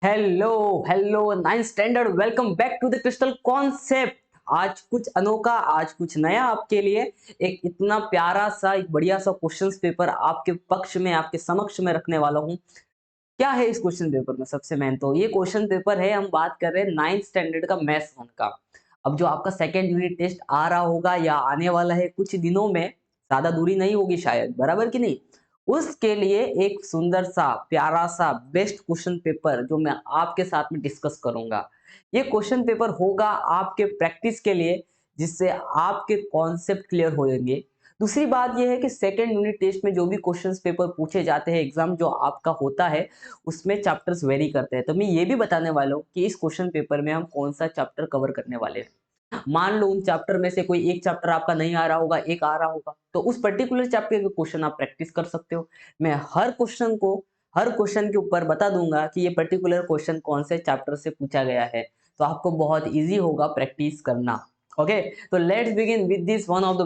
Hello hello ninth standard, welcome back to the crystal concept. आज कुछ अनोखा, आज कुछ नया आपके लिए। एक इतना प्यारा सा, एक बढ़िया सा क्वेश्चन पेपर आपके पक्ष में, आपके समक्ष में रखने वाला हूँ। क्या है इस क्वेश्चन पेपर में? सबसे मेन तो ये क्वेश्चन पेपर है, हम बात कर रहे हैं नाइन्थ स्टैंडर्ड का मैथ्स वन का। अब जो आपका सेकेंड यूनिट टेस्ट आ रहा होगा या आने वाला है कुछ दिनों में, ज्यादा दूरी नहीं होगी शायद, बराबर कि नहीं? उसके लिए एक सुंदर सा, प्यारा सा, बेस्ट क्वेश्चन पेपर जो मैं आपके साथ में डिस्कस करूंगा। ये क्वेश्चन पेपर होगा आपके प्रैक्टिस के लिए, जिससे आपके कॉन्सेप्ट क्लियर होंगे। दूसरी बात यह है कि सेकेंड यूनिट टेस्ट में जो भी क्वेश्चंस पेपर पूछे जाते हैं, एग्जाम जो आपका होता है, उसमें चैप्टर्स वेरी करते हैं। तो मैं ये भी बताने वाला हूँ कि इस क्वेश्चन पेपर में हम कौन सा चैप्टर कवर करने वाले हैं। मान लो उन चैप्टर में से कोई एक चैप्टर आपका नहीं आ रहा होगा, एक आ रहा होगा, तो उस पर्टिकुलर चैप्टर के क्वेश्चन आप प्रैक्टिस कर सकते हो। मैं हर क्वेश्चन के ऊपर बता दूंगा कि ये पर्टिकुलर क्वेश्चन कौन से चैप्टर से पूछा गया है, तो आपको बहुत इजी होगा प्रैक्टिस करना। ओके, तो let's begin with this one of the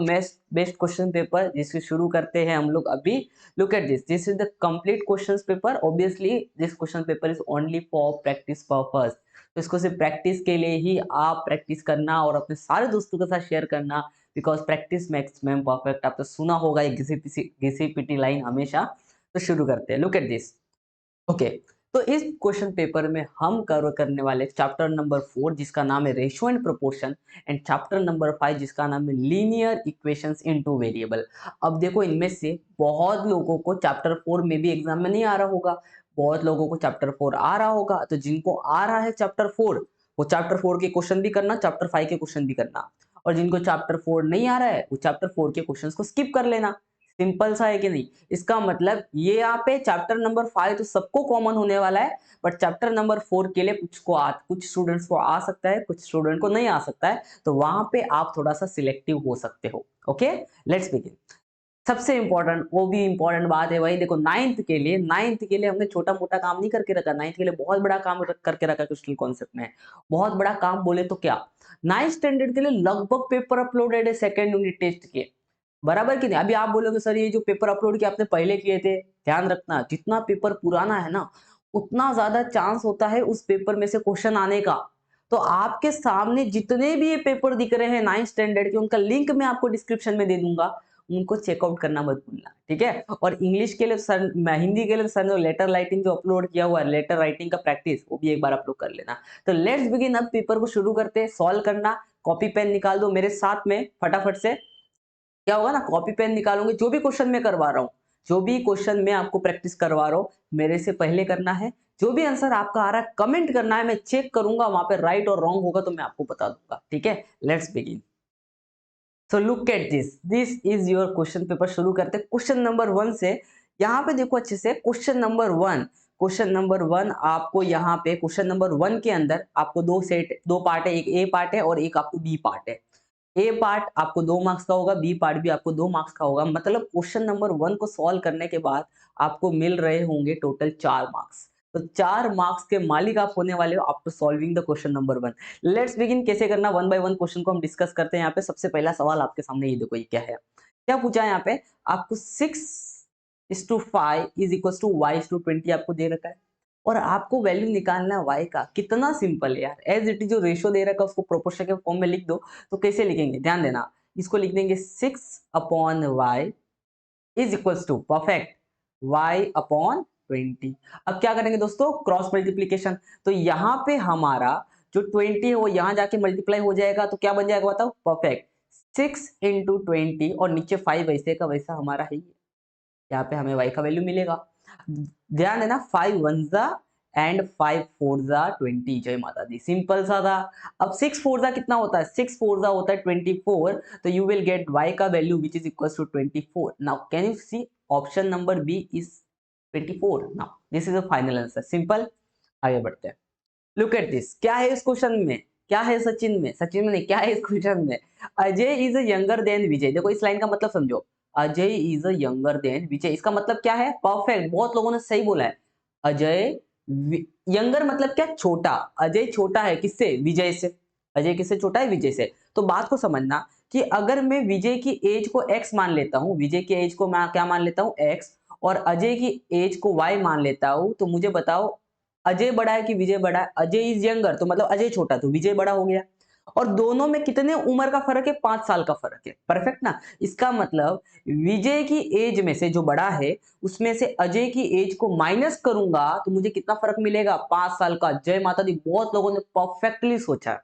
best question paper, जिससे शुरू करते हैं हम लोग अभी। Look at this is the complete question paper. Obviously this question paper is only for practice purpose. तो इसको सिर्फ प्रैक्टिस के लिए ही आप प्रैक्टिस करना और अपने सारे दोस्तों के साथ शेयर करना, because practice makes man perfect. आपने सुना होगा ये घिसी पिटी लाइन हमेशा। तो शुरू करते हैं। Look at this. ओके, तो इस क्वेश्चन पेपर में हम कवर करने वाले चैप्टर नंबर 4, जिसका नाम है ratio and proportion, and chapter number 5, जिसका नाम है लीनियर इक्वेशंस इनटू वेरिएबल। अब देखो, इनमें से बहुत लोगों को चैप्टर 4 में भी एग्जाम में नहीं आ रहा होगा, बहुत लोगों को चैप्टर 4 आ रहा होगा। तो जिनको आ रहा है चैप्टर 4, वो चैप्टर 4 के क्वेश्चन भी करना, चैप्टर 5 के क्वेश्चन भी करना। और जिनको चैप्टर 4 नहीं आ रहा है, वो चैप्टर 4 के क्वेश्चंस को स्किप कर लेना। सिंपल सा है कि नहीं? इसका मतलब ये यहाँ पे चैप्टर नंबर 5 तो सबको कॉमन होने वाला है, बट चैप्टर नंबर 4 के लिए कुछ स्टूडेंट्स को आ सकता है, कुछ स्टूडेंट को नहीं आ सकता है। तो वहां पे आप थोड़ा सा सिलेक्टिव हो सकते हो। Okay, let's begin. सबसे इंपॉर्टेंट, वो भी इंपॉर्टेंट बात है भाई, देखो नाइन्थ के लिए हमने छोटा मोटा काम नहीं करके रखा, नाइन्थ के लिए बहुत बड़ा काम करके रखा क्रिस्टल कॉन्सेप्ट में। बहुत बड़ा काम बोले तो क्या, नाइन्थ स्टैंडर्ड के लिए लगभग पेपर अपलोडेड है सेकेंड यूनिट टेस्ट के, बराबर कि नहीं? अभी आप बोलोगे सर ये जो पेपर अपलोड किए आपने पहले किए थे, ध्यान रखना जितना पेपर पुराना है ना, उतना ज्यादा चांस होता है उस पेपर में से क्वेश्चन आने का। तो आपके सामने जितने भी ये पेपर दिख रहे हैं नाइन्थ स्टैंडर्ड के, उनका लिंक मैं आपको डिस्क्रिप्शन में दे दूंगा, उनको चेकआउट करना मत भूलना, ठीक है? और इंग्लिश के लिए सर, हिंदी के लिए सर ने लेटर राइटिंग जो अपलोड किया हुआ है, लेटर राइटिंग का प्रैक्टिस, वो भी एक बार अपलोड कर लेना। तो लेट्स बिगिन, अब पेपर को शुरू करते हैं। सॉल्व करना, कॉपी पेन निकाल दो मेरे साथ में फटाफट से। क्या होगा ना, कॉपी पेन निकालूंगे, जो भी क्वेश्चन मैं करवा रहा हूँ, जो भी क्वेश्चन मैं आपको प्रैक्टिस करवा रहा हूँ, मेरे से पहले करना है। जो भी आंसर आपका आ रहा है कमेंट करना है, मैं चेक करूंगा, वहां पे राइट और रॉन्ग होगा तो मैं आपको बता दूंगा, ठीक है? Let's begin. So look at this is your question paper. शुरू करते हैं क्वेश्चन नंबर 1 से। यहाँ पे देखो अच्छे से, क्वेश्चन नंबर 1 आपको यहाँ पे, क्वेश्चन नंबर 1 के अंदर आपको दो पार्ट है, एक ए पार्ट है और एक आपको बी पार्ट है। ए पार्ट आपको 2 मार्क्स का होगा, बी पार्ट भी आपको 2 मार्क्स का होगा। मतलब क्वेश्चन नंबर 1 को सॉल्व करने के बाद आपको मिल रहे होंगे टोटल 4 मार्क्स। तो 4 मार्क्स के मालिक आप होने वाले हो after solving the question number 1। Let's begin. कैसे करना, वन बाय वन क्वेश्चन को हम डिस्कस करते हैं। यहाँ पे सबसे पहला सवाल आपके सामने, ये देखो, ये क्या है, क्या पूछा है यहाँ पे? आपको 6:5 इज इक्वल टू y/20 आपको दे रखा है, और आपको वैल्यू निकालना है y का। कितना सिंपल है यार, एज इट इज जो रेशियो दे रखा है उसको प्रोपोर्शन के फॉर्म में लिख दो। तो कैसे लिखेंगे, ध्यान देना। इसको लिख देंगे 6/y is equal to, perfect, y/20। अब क्या करेंगे दोस्तों, क्रॉस मल्टीप्लीकेशन। तो यहाँ पे हमारा जो 20 है वो यहाँ जाके मल्टीप्लाई हो जाएगा, तो क्या बन जाएगा बताओ, परफेक्ट, 6 × 20, और नीचे 5 वैसे का वैसा हमारा है। यहाँ पे हमें y का वैल्यू मिलेगा। ध्यान देना, 5 1 जा एंड 5 4 जा 20। जय माता दी, सिंपल सा था। अब 6 4 जा कितना होता है, 6 4 जा होता है 24। तो यू विल गेट y का value which is equal to 24। Now can you see, option number B is 24। Now this is the final answer, simple. आगे बढ़ते हैं। लुक एट दिस, क्या है इस क्वेश्चन में, क्या है सचिन में नहीं, क्या है इस क्वेश्चन में? अजय इज यंगर देन विजय। देखो इस लाइन का मतलब समझो, अजय इज यंगर देन विजय, इसका मतलब क्या है? परफेक्ट, बहुत लोगों ने सही बोला है। अजय यंगर मतलब क्या, छोटा। अजय छोटा है किससे, विजय से। अजय किससे छोटा है, विजय से। तो बात को समझना कि अगर मैं विजय की एज को x मान लेता हूं, विजय की एज को मैं क्या मान लेता हूं, x, और अजय की एज को y मान लेता हूं, तो मुझे बताओ अजय बड़ा है कि विजय बड़ा है? अजय इज यंगर, तो मतलब अजय छोटा, तो विजय बड़ा हो गया। और दोनों में कितने उम्र का फर्क है? 5 साल का फर्क है। परफेक्ट ना? इसका मतलब विजय की एज में से जो बड़ा है, उसमें से अजय की एज को माइनस करूंगा तो मुझे कितना फर्क मिलेगा? 5 साल का। जय माता दी, बहुत लोगों ने परफेक्टली सोचा।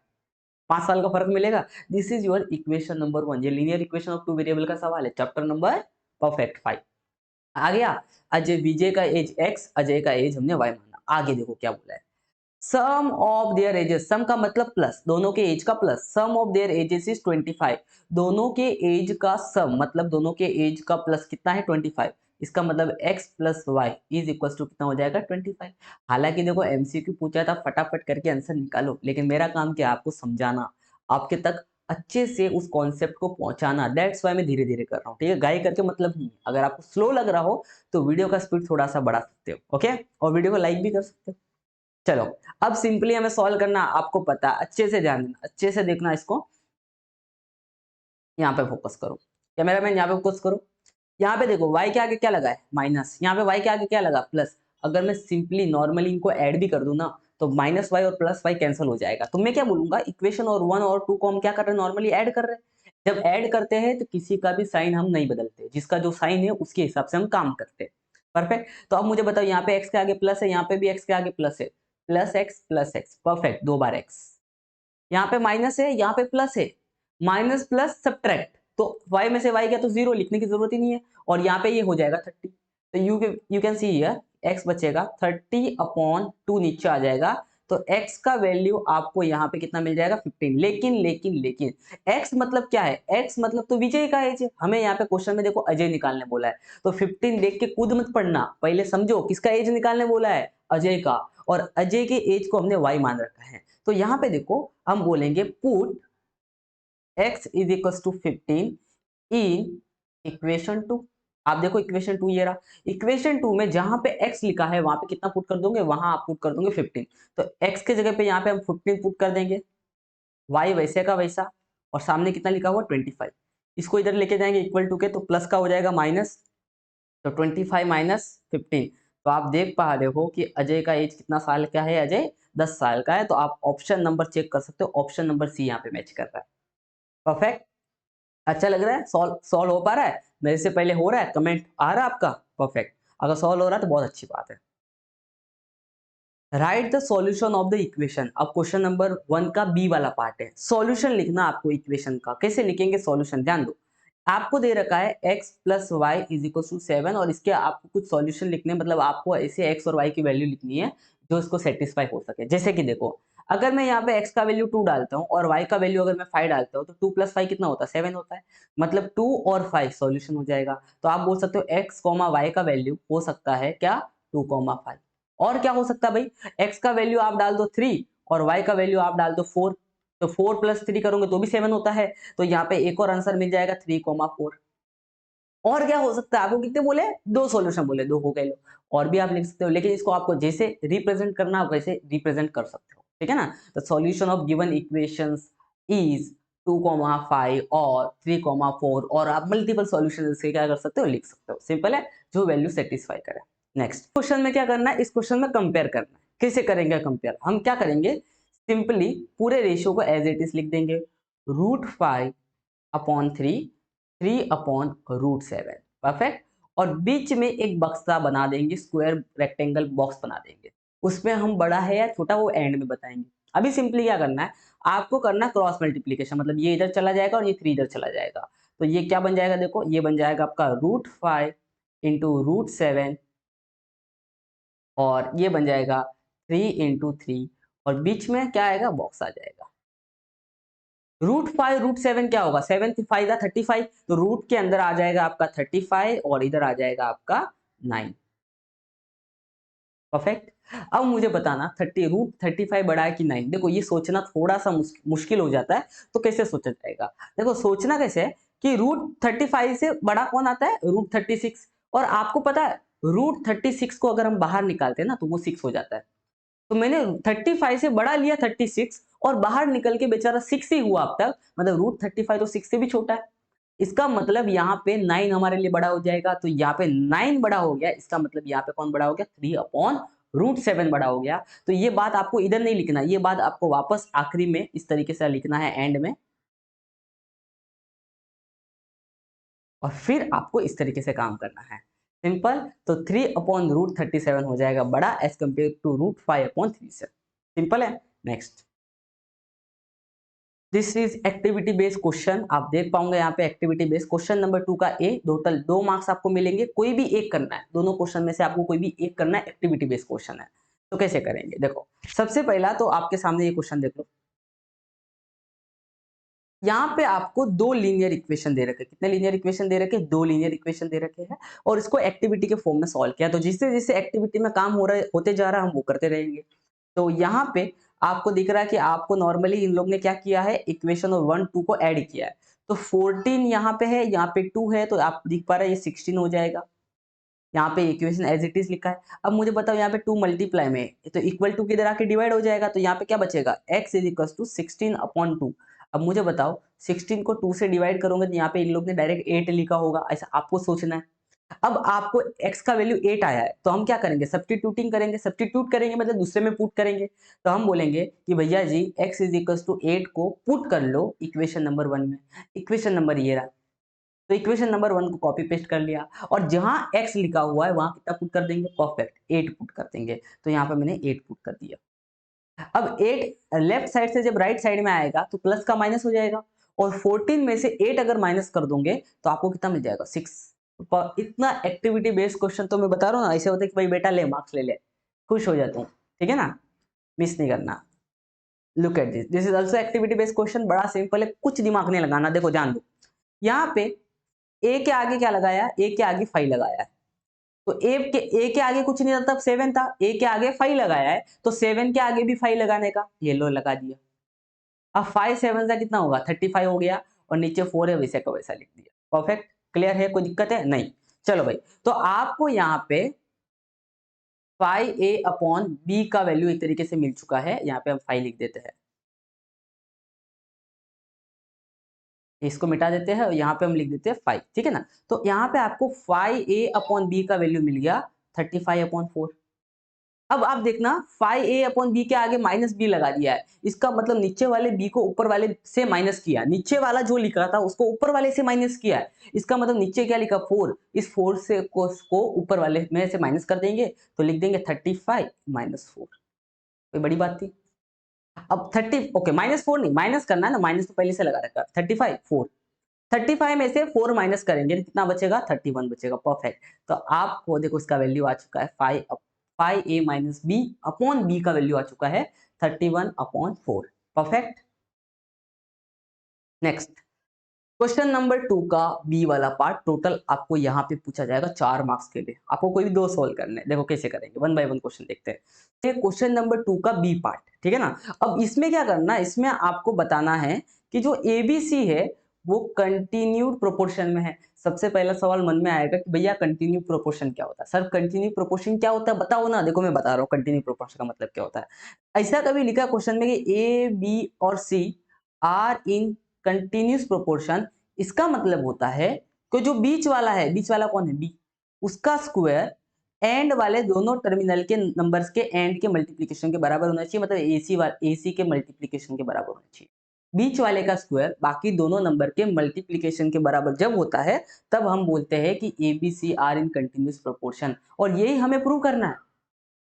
5 साल का फर्क मिलेगा। This is your equation number 1। ये linear equation of two variable का सवाल है, चैप्टर नंबर परफेक्ट 5। आ गया। अजय विजय का एज x, अजय का एज हमने y माना। आगे देखो क्या बोला है। Sum of their ages, sum का मतलब प्लस, दोनों के एज का plus. Sum of their ages is 25। दोनों के एज का सम मतलब दोनों के एज का प्लस कितना है? 25। इसका मतलब x plus y is equal to कितना हो जाएगा? 25। हालांकि देखो एमसीक्यू पूछा था, फटाफट करके आंसर निकालो, लेकिन मेरा काम क्या है? आपको समझाना, आपके तक अच्छे से उस कॉन्सेप्ट को पहुंचाना। दैट्स वाई मैं धीरे धीरे कर रहा हूँ, ठीक है? गाइड करके मतलब नहीं। अगर आपको स्लो लग रहा हो तो वीडियो का स्पीड थोड़ा सा बढ़ा सकते हो, ओके? और वीडियो को लाइक भी कर सकते हो। चलो, अब सिंपली हमें सॉल्व करना, आपको पता है, अच्छे से ध्यान देना, अच्छे से देखना इसको। यहाँ पे फोकस करो, कैमरामैन यहाँ पे फोकस करो। यहाँ पे देखो y के आगे क्या लगा है? माइनस। यहाँ पे y के आगे क्या लगा? प्लस। अगर मैं सिंपली नॉर्मली इनको ऐड भी कर दूं ना, तो माइनस वाई और प्लस वाई कैंसिल हो जाएगा। तो मैं क्या बोलूंगा? इक्वेशन और 1 और 2 को हम क्या कर रहे हैं? नॉर्मली ऐड कर रहे हैं। जब ऐड करते हैं तो किसी का भी साइन हम नहीं बदलते, जिसका जो साइन है उसके हिसाब से हम काम करते हैं। परफेक्ट। तो अब मुझे बताओ, यहाँ पे x के आगे प्लस है, यहाँ पे भी x के आगे प्लस है। प्लस एक्स, परफेक्ट, 2 बार x। यहाँ पे माइनस है, यहाँ पे प्लस है। माइनस प्लस सब्ट्रैक्ट, तो y में से y गया तो 0, लिखने की जरूरत ही नहीं है। और यहाँ पे ये हो जाएगा 30। तो you can see here x बचेगा 30/2, नीचे आ जाएगा। तो x का वैल्यू आपको यहाँ पे कितना मिल जाएगा? 15। लेकिन x मतलब क्या है? x मतलब तो विजय का एज है। हमें यहाँ पे क्वेश्चन में देखो अजय निकालने बोला है, तो 15 देख के कूद मत पड़ना, पहले समझो किसका एज निकालने बोला है? अजय का। और अजय के एज को हमने y मान रखा है। तो यहाँ पे देखो हम बोलेंगे put x is equal to 15 in equation 2। आप देखो इक्वेशन 2 ये रहा। इक्वेशन 2 में जहां पे x लिखा है वहां पे कितना पुट कर दोगे? वहां आप पुट कर दोगे 15। तो x के जगह पे यहाँ पे हम 15 पुट कर देंगे, y वैसे का वैसा, और सामने कितना लिखा हुआ? 25। इसको इधर लेके जाएंगे इक्वल टू के, तो प्लस का हो जाएगा माइनस। तो 25 माइनस 15। तो आप देख पा रहे हो कि अजय का एज कितना साल का है? अजय 10 साल का है। तो आप ऑप्शन नंबर चेक कर सकते हो, ऑप्शन नंबर सी यहाँ पे मैच कर रहा है। परफेक्ट। अच्छा लग रहा है? सॉल्व सॉल्व हो पा रहा है? मेरे से पहले हो रहा है? कमेंट आ रहा है आपका? परफेक्ट। अगर सॉल्व हो रहा है तो बहुत अच्छी बात है। Right the solution of the equation. अब क्वेश्चन नंबर 1 का बी वाला पार्ट है। सॉल्यूशन लिखना आपको इक्वेशन का। कैसे लिखेंगे सॉल्यूशन? ध्यान दो, आपको दे रखा है x plus y is equal to 7, और इसके आपको कुछ सॉल्यूशन लिखने हैं, मतलब आपको ऐसे x और y की वैल्यू लिखनी है जो इसको सेटिस्फाई हो सके। जैसे कि देखो, अगर मैं यहाँ पे x का वैल्यू 2 डालता हूँ और y का वैल्यू अगर मैं 5 डालता हूँ, तो 2 प्लस 5 कितना होता है? 7 होता है। मतलब 2 और 5 सॉल्यूशन हो जाएगा। तो आप बोल सकते हो x y का वैल्यू हो सकता है क्या? 2, 5। और क्या हो सकता है भाई? x का वैल्यू आप डाल दो 3 और y का वैल्यू आप डाल दो 4। तो 4 प्लस 3 करोगे तो भी 7 होता है। तो यहाँ पे एक और आंसर मिल जाएगा 3, 4। और क्या हो सकता है? आपको कितने बोले? 2 सॉल्यूशन बोले, 2 हो गए लो। और भी आप लिख सकते हो, लेकिन इसको आपको जैसे रिप्रेजेंट करना आप वैसे रिप्रेजेंट कर सकते हो, ठीक है ना? The solution of given equations is 2, 5 और 3, 4, और आप मल्टीपल सॉल्यूशन से क्या कर सकते हो? लिख सकते हो। सिंपल है, जो वैल्यू सेटिस्फाई करे। नेक्स्ट क्वेश्चन में क्या करना है? इस क्वेश्चन में कंपेयर करना है। कैसे करेंगे कंपेयर? हम क्या करेंगे? सिंपली पूरे रेशियो को एज इट इज लिख देंगे। √5/3, 3/√7। परफेक्ट। और बीच में एक बक्सा बना देंगे, स्क्वायर रेक्टेंगल बॉक्स बना देंगे। उसमें हम बड़ा है या छोटा वो एंड में बताएंगे। अभी सिंपली क्या करना है? आपको करना क्रॉस मल्टीप्लीकेशन, मतलब ये इधर चला जाएगा और ये 3 इधर चला जाएगा। तो ये क्या बन जाएगा? देखो ये बन जाएगा आपका √5 इंटू √7, और ये बन जाएगा 3 × 3, और बीच में क्या आएगा? बॉक्स आ जाएगा। √5 √7 क्या होगा? 7 5 35, तो रूट के अंदर आ जाएगा आपका 35 और इधर आ जाएगा आपका 9। परफेक्ट। अब मुझे बताना √35 बड़ा है कि 9? देखो ये सोचना थोड़ा सा मुश्किल हो जाता है, तो कैसे सोचा जाएगा? देखो सोचना कैसे है कि √35 से बड़ा कौन आता है? √36। और आपको पता है √36 को अगर हम बाहर निकालते हैं ना तो वो 6 हो जाता है। तो मैंने 35 से बड़ा लिया 36, और बाहर निकल के बेचारा 6 ही हुआ अब तक, मतलब √35 तो 6 से भी छोटा है। इसका मतलब यहाँ पे 9 हमारे लिए बड़ा हो जाएगा। तो यहाँ पे 9 बड़ा हो गया, इसका मतलब यहाँ पे कौन बड़ा हो गया? 3 √7 बड़ा हो गया। तो ये बात आपको इधर नहीं लिखना, ये बात आपको वापस आखिरी में इस तरीके से लिखना है एंड में, और फिर आपको इस तरीके से काम करना है। सिंपल। तो 3/√37 हो जाएगा बड़ा एज कम्पेयर टू √5/37। सिंपल है। Next, this is activity based question. आप देख पाओगे यहाँ पे एक्टिविटी बेस्ड क्वेश्चन नंबर 2 का ए। टोटल 2 मार्क्स आपको मिलेंगे, कोई भी एक करना है, दोनों क्वेश्चन में से आपको कोई भी एक करना है। एक्टिविटी बेस्ड क्वेश्चन है, तो कैसे करेंगे देखो। सबसे पहला तो आपके सामने ये क्वेश्चन देख लो। यहाँ पे आपको दो लीनियर इक्वेशन दे रखे हैं। कितने लीनियर इक्वेशन दे रखे हैं? दो लीनियर इक्वेशन दे रखे हैं, और इसको एक्टिविटी के फॉर्म में सॉल्व किया। तो जिससे जिससे एक्टिविटी में काम हो रहा है, होते जा रहा है, हम वो करते रहेंगे। तो यहाँ पे आपको दिख रहा है कि आपको नॉर्मली इन लोग ने क्या किया है, इक्वेशन और 1 2 को ऐड किया है। तो 14 यहाँ पे है, यहाँ पे 2 है, तो आप दिख पा रहे हैं ये 16 हो जाएगा। यहाँ पे इक्वेशन एज इट इज लिखा है। अब मुझे बताओ यहाँ पे 2 मल्टीप्लाई में है, तो इक्वल टू किधर आके डिवाइड हो जाएगा। तो यहाँ पे क्या बचेगा, x इज इक्वल टू 16/2। अब मुझे बताओ 16 को 2 से डिवाइड करोगे तो यहाँ पे इन लोग ने डायरेक्ट 8 लिखा होगा, ऐसा आपको सोचना है। अब आपको x का वैल्यू 8 आया है, तो हम क्या करेंगे, सब्स्टिट्यूटिंग करेंगे। सब्स्टिट्यूट करेंगे मतलब दूसरे में पुट करेंगे। तो हम बोलेंगे कि भैया जी x इज इक्वल टू 8 को पुट कर लो इक्वेशन नंबर 1 में। इक्वेशन नंबर ये रहा, तो इक्वेशन नंबर 1 को कॉपी पेस्ट कर लिया, और जहां x लिखा हुआ है वहां कितना पुट कर देंगे, परफेक्ट 8 पुट कर देंगे। तो यहाँ पे मैंने 8 पुट कर दिया। अब 8 लेफ्ट साइड से जब राइट साइड में आएगा तो प्लस का माइनस हो जाएगा, और 14 में से 8 अगर माइनस कर दोगे तो आपको कितना मिल जाएगा, 6। इतना एक्टिविटी बेस्ड क्वेश्चन तो मैं बता रहा हूँ ना, ऐसे होता है कि भाई बेटा ले मार्क्स ले ले, खुश हो जाता हूँ। ठीक है ना, मिस नहीं करना। Look at this, this is also activity based question. बड़ा सिंपल है, कुछ दिमाग नहीं लगाना। देखो जान दो, यहाँ पे ए के आगे क्या लगाया, ए के आगे 5 लगाया है। तो ए के आगे कुछ नहीं था तब 7 था, ए के आगे 5 लगाया है, तो 7 के आगे भी 5 लगाने का, ये लो लगा दिया। अब 5 7 का कितना होगा, 35 हो गया, और नीचे 4 है, वैसे का वैसा लिख दिया। परफेक्ट, क्लियर है, कोई दिक्कत है नहीं। चलो भाई, तो आपको यहाँ पे 5a/b का वैल्यू एक तरीके से मिल चुका है। यहाँ पे हम 5 लिख देते हैं, इसको मिटा देते हैं, और यहाँ पे हम लिख देते हैं 5। ठीक है ना, तो यहाँ पे आपको 5a/b का वैल्यू मिल गया 35/4। अब आप देखना 5a/b के आगे माइनस बी लगा दिया है, इसका मतलब नीचे वाले b को ऊपर वाले से माइनस किया, नीचे वाला जो लिखा था उसको ऊपर वाले से माइनस किया है। इसका मतलब नीचे क्या लिखा, 4, इस 4 से को ऊपर वाले में से माइनस कर देंगे, तो लिख देंगे 35 - 4। कोई बड़ी बात थी। अब 30, ओके -4 नहीं, माइनस करना है ना, माइनस तो पहले से लगा रखा है। 35 4, 35 में से 4 माइनस करेंगे तो कितना बचेगा, 31 बचेगा। परफेक्ट। तो आपको देखो इसका वैल्यू आ चुका है 5a - b/b का वैल्यू आ चुका है 31/4। परफेक्ट। नेक्स्ट, क्वेश्चन नंबर 2 का बी वाला पार्ट टोटल आपको यहाँ पे पूछा जाएगा 4 मार्क्स के लिए। आपको कोई भी 2 सोल्व करने हैं। देखो कैसे करेंगे, 1 बाय 1 क्वेश्चन देखते हैं। ये क्वेश्चन नंबर 2 का बी पार्ट, ठीक है ना। अब इसमें क्या करना है, इसमें आपको बताना है कि जो एबीसी है वो कंटिन्यूड प्रोपोर्शन में है। सबसे पहला सवाल मन में आएगा कि भैया कंटिन्यू प्रोपोर्शन क्या होता है, सर कंटिन्यू प्रोपोर्शन क्या होता है बताओ ना। देखो मैं बता रहा हूँ कंटिन्यू प्रोपोर्शन का मतलब क्या होता है। ऐसा कभी लिखा क्वेश्चन में कि ए बी और C are in continuous proportion, इसका मतलब होता है कि जो बीच वाला है, बीच वाला कौन है, बी, उसका स्क्वायर एंड वाले दोनों टर्मिनल के नंबर्स के एंड के मल्टीप्लिकेशन के बराबर होना चाहिए। मतलब एसी के मल्टीप्लिकेशन के बराबर होना चाहिए। बीच वाले का स्क्वायर बाकी दोनों नंबर के मल्टीप्लिकेशन के बराबर जब होता है, तब हम बोलते हैं कि A B C are in continuous proportion. और यही हमें प्रूव करना है,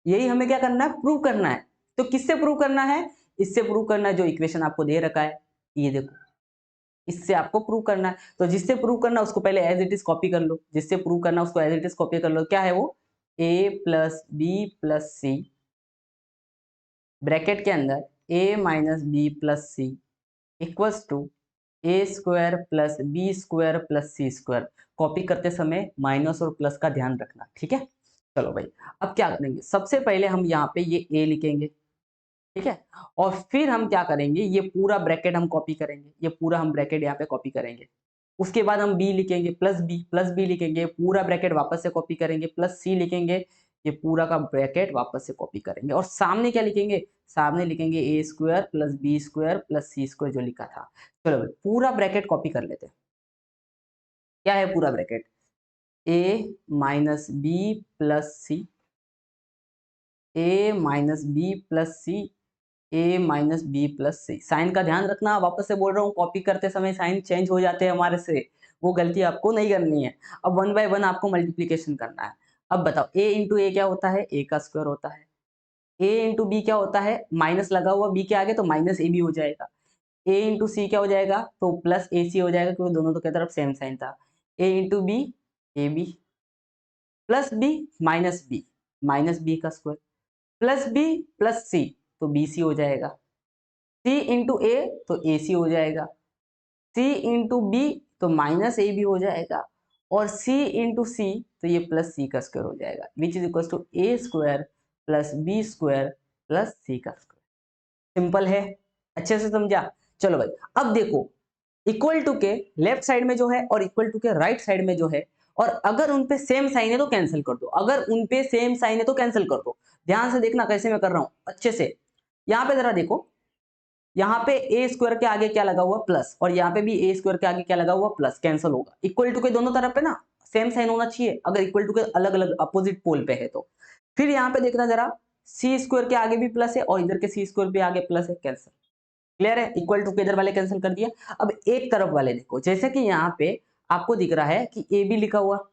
यही हमें क्या करना है, प्रूव करना है। तो किससे प्रूव करना है, इससे प्रूव करना है जो इक्वेशन आपको दे रखा है, ये देखो, इससे आपको प्रूव करना है। तो जिससे प्रूव करना है उसको पहले एज इट इज कॉपी कर लो, जिससे प्रूव करना है उसको एज इट इज कॉपी कर लो। क्या है वो, a + b + c ब्रैकेट के अंदर a - b + c equals to a² + b² + c²। Copy करते समय माइनस और प्लस का ध्यान रखना, ठीक है। चलो भाई, अब क्या करेंगे, सबसे पहले हम यहाँ पे ये a लिखेंगे, ठीक है। और फिर हम क्या करेंगे, ये पूरा ब्रैकेट हम कॉपी करेंगे, ये पूरा हम ब्रैकेट यहाँ पे कॉपी करेंगे। उसके बाद हम b लिखेंगे, +b लिखेंगे, पूरा ब्रैकेट वापस से कॉपी करेंगे, +c लिखेंगे, ये पूरा का ब्रैकेट वापस से कॉपी करेंगे। और सामने क्या लिखेंगे, सामने लिखेंगे a² + b² + c² जो लिखा था। चलो भाई पूरा ब्रैकेट कॉपी कर लेते हैं। क्या है पूरा bracket, a - b + c a minus b plus c, a minus b plus c. Sign का ध्यान रखना, वापस से बोल रहा हूँ, कॉपी करते समय साइन चेंज हो जाते हैं हमारे से, वो गलती आपको नहीं करनी है। अब वन बाय वन आपको मल्टीप्लीकेशन करना है। अब बताओ ए इंटू ए क्या होता है, ए का स्क्वायर होता है। ए इंटू बी क्या होता है, माइनस लगा हुआ बी के आगे तो माइनस ए बी हो जाएगा। ए इंटू सी क्या हो जाएगा, तो प्लस ए सी हो जाएगा, क्योंकि दोनों तो की तरफ सेम साइन था। A into B, A B plus B minus B का square plus B plus C, तो बी सी हो जाएगा। सी इंटू ए तो ए सी हो जाएगा। सी इंटू बी तो माइनस ए बी हो जाएगा। और सी इंटू सी तो ये प्लस सी का स्क्वायर हो जाएगा, which is equal to A square plus B square plus C का स्क्वायर। सिंपल है, अच्छे से समझा। चलो भाई, अब देखो इक्वल टू के लेफ्ट साइड में जो है और इक्वल टू के राइट साइड में जो है, और अगर उन पे सेम साइन है तो कैंसिल कर दो, अगर उन पे सेम साइन है तो कैंसिल कर दो। ध्यान से देखना कैसे मैं कर रहा हूं अच्छे से। यहां पे जरा देखो, यहाँ पे ए स्क्वायर के आगे क्या लगा हुआ, प्लस, और यहाँ पे भी ए स्क्वायर के आगे क्या लगा हुआ, प्लस, कैंसिल होगा। इक्वल टू के दोनों तरफ पे ना सेम साइन होना चाहिए, अगर इक्वल टू के अलग अलग अपोजिट पोल पे है तो। फिर यहाँ पे देखना जरा, सी स्क्वायर के आगे भी प्लस है और इधर के सी स्क्वायर पे आगे प्लस है, कैंसिल। क्लियर है, इक्वल टू के इधर वाले कैंसिल कर दिया। अब एक तरफ वाले देखो, जैसे कि यहाँ पे आपको दिख रहा है कि ए बी लिखा हुआ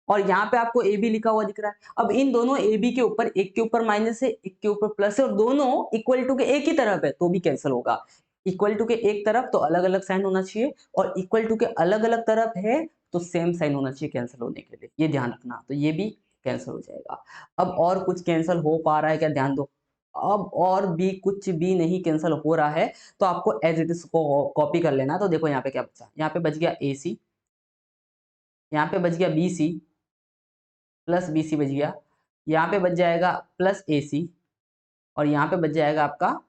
और यहाँ पे आपको ए बी लिखा हुआ दिख रहा है। अब इन दोनों ए बी के ऊपर, एक के ऊपर माइनस है, एक के ऊपर प्लस है, और दोनों इक्वल टू के एक ही तरफ है तो भी कैंसिल होगा। इक्वल टू के एक तरफ तो अलग अलग साइन होना चाहिए, और इक्वल टू के अलग अलग तरफ है तो सेम साइन होना चाहिए कैंसिल होने के लिए, ये ध्यान रखना। तो ये भी कैंसिल हो जाएगा। अब और कुछ कैंसिल हो पा रहा है क्या, ध्यान दो। अब और भी कुछ भी नहीं कैंसिल हो रहा है, तो आपको एज इट इज को कॉपी कर लेना। तो देखो यहाँ पे क्या बचा, यहाँ पे बच गया ए सी, यहाँ पे बच गया b c plus b c बच गया, यहाँ पे बच जाएगा प्लस ए सी, और यहाँ पे बच जाएगा आपका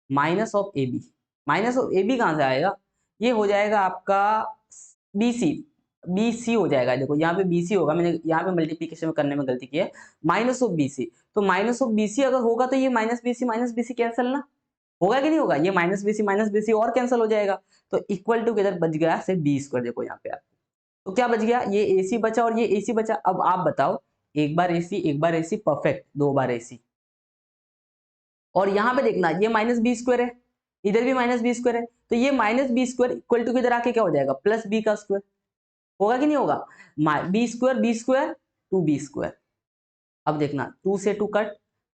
minus of a b. Minus of a b कहाँ से आएगा, ये हो जाएगा आपका बी सी, बी सी हो जाएगा। देखो यहाँ पे बी सी होगा, मैंने यहाँ पे मल्टीप्लीकेशन करने में गलती की है। माइनस ऑफ बी सी, तो माइनस ऑफ बी सी अगर होगा तो ये माइनस बी सी कैंसिल ना होगा कि नहीं होगा, ये माइनस बी सी और कैंसिल हो जाएगा। तो इक्वल टू किधर बच गया, सिर्फ बी स्क्वायर। देखो यहाँ पे आप, तो क्या बच गया, ये एसी बचा और ये एसी बचा। अब आप बताओ, एक बार एसी एक बार एसी, परफेक्ट, दो बार एसी। और यहां पे देखना, ये माइनस बी स्क्वायर है, इधर भी माइनस बी स्क्वायर है, तो ये minus b square equal to इधर आके क्या हो जाएगा, प्लस बी का स्क्वायर। होगा कि नहीं होगा, b square two b square. अब देखना, टू से टू कट,